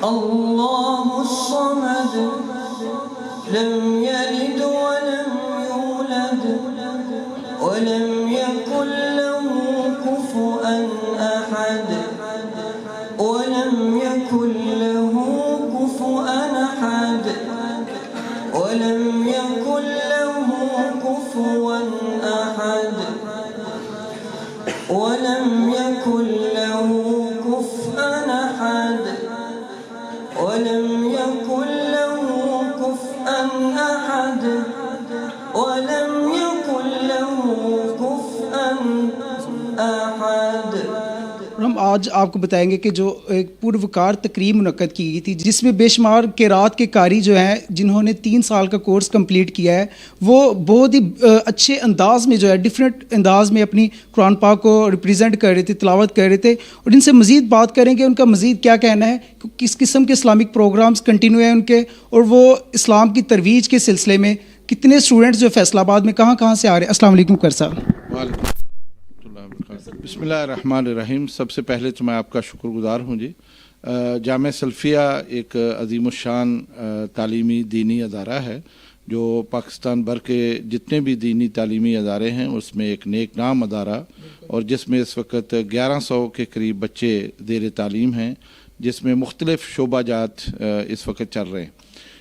الله الصمد لم يلد ولم يولد ولم يكن له كفوا أحد ولم يكن له كفوا أحد ولم يكن له كفوا أحد ولم يكن له كفوا أحد ولم يكن له كفوا أحد ولم يكن له كفوا أحد. ہم آج آپ کو بتائیں گے کہ جو ایک پروکار تقریب منعقد کی گئی تھی جس میں بے شمار قرات کے قاری جو ہیں جنہوں نے 3 سال کا کورس کمپلیٹ کیا ہے وہ بہت ہی اچھے انداز میں جو ہے ڈیفرنٹ انداز میں اپنی قرآن پاک کو ریپریزنٹ کر رہے تھے، تلاوت کر رہے تھے، اور ان سے مزید بات کریں گے ان کا مزید کیا کہنا ہے، کس قسم کے اسلامک پروگرامز کنٹینیو ہیں ان کے، اور وہ اسلام کی ترویج کے سلسلے میں کتنے اسٹوڈنٹس جو فیصل آباد میں کہاں سے آ رہے ہیں. السلام علیکم کر صاحب. بسم اللہ الرحمن الرحیم. سب سے پہلے تو میں آپ کا شکر گزار ہوں جی. جامعہ سلفیہ ایک عظیم الشان تعلیمی دینی ادارہ ہے جو پاکستان بھر کے جتنے بھی دینی تعلیمی ادارے ہیں اس میں ایک نیک نام ادارہ، اور جس میں اس وقت 1100 کے قریب بچے زیر تعلیم ہیں، جس میں مختلف شعبہ جات اس وقت چل رہے ہیں.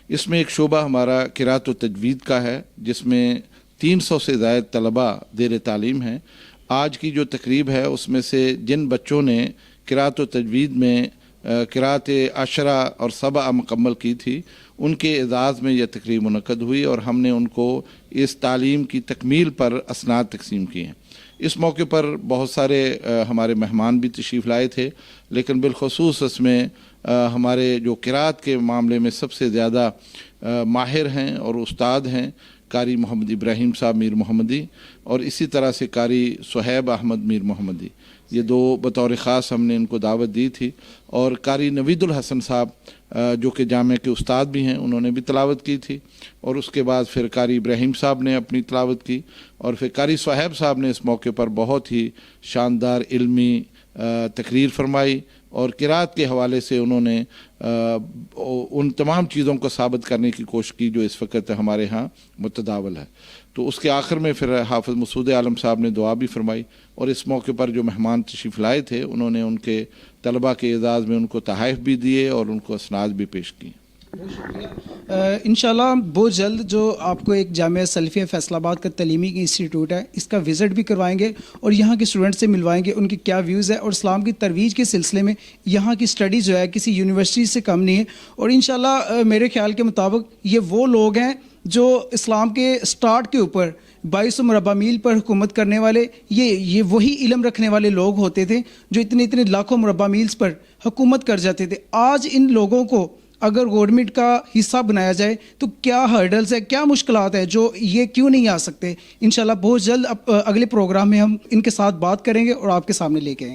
اس میں ایک شعبہ ہمارا قرات و تجوید کا ہے جس میں 300 سے زائد طلباء زیر تعلیم ہیں. آج کی جو تقریب ہے اس میں سے جن بچوں نے قرات و تجوید میں قرات عشرہ اور سبع مکمل کی تھی ان کے اعزاز میں یہ تقریب منعقد ہوئی، اور ہم نے ان کو اس تعلیم کی تکمیل پر اسناد تقسیم کیے ہیں. اس موقع پر بہت سارے ہمارے مہمان بھی تشریف لائے تھے، لیکن بالخصوص اس میں ہمارے جو قرات کے معاملے میں سب سے زیادہ ماہر ہیں اور استاد ہیں قاری محمد ابراہیم صاحب میر محمدی، اور اسی طرح سے قاری صہیب احمد میر محمدی. یہ 2 بطور خاص ہم نے ان کو دعوت دی تھی، اور قاری نوید الحسن صاحب جو کہ جامعہ کے استاد بھی ہیں انہوں نے بھی تلاوت کی تھی، اور اس کے بعد پھر قاری ابراہیم صاحب نے اپنی تلاوت کی، اور پھر قاری صہیب صاحب نے اس موقع پر بہت ہی شاندار علمی تقریر فرمائی، اور قرات کے حوالے سے انہوں نے ان تمام چیزوں کو ثابت کرنے کی کوشش کی جو اس وقت ہمارے ہاں متداول ہے. تو اس کے آخر میں پھر حافظ مسعود عالم صاحب نے دعا بھی فرمائی، اور اس موقع پر جو مہمان تشریف لائے تھے انہوں نے ان کے طلباء کے اعزاز میں ان کو تحائف بھی دیے اور ان کو اسناد بھی پیش کیے. انشاءاللہ بہت جلد جو آپ کو ایک جامعہ سلفیہ فیصل آباد کا تعلیمی انسٹیٹیوٹ ہے اس کا وزٹ بھی کروائیں گے، اور یہاں کے اسٹوڈنٹ سے ملوائیں گے ان کے کیا ویوز ہے، اور اسلام کی ترویج کے سلسلے میں یہاں کی اسٹڈی جو ہے کسی یونیورسٹی سے کم نہیں ہے. اور انشاءاللہ میرے خیال کے مطابق یہ وہ لوگ ہیں جو اسلام کے سٹارٹ کے اوپر 2200 مربع میل پر حکومت کرنے والے یہ وہی علم رکھنے والے لوگ ہوتے تھے جو اتنے لاکھوں مربع میلز پر حکومت کر جاتے تھے. آج ان لوگوں کو اگر گورنمنٹ کا حصہ بنایا جائے تو کیا ہرڈلز ہے، کیا مشکلات ہے جو یہ کیوں نہیں آ سکتے. انشاءاللہ بہت جلد اگلے پروگرام میں ہم ان کے ساتھ بات کریں گے اور آپ کے سامنے لے کے آئیں گے.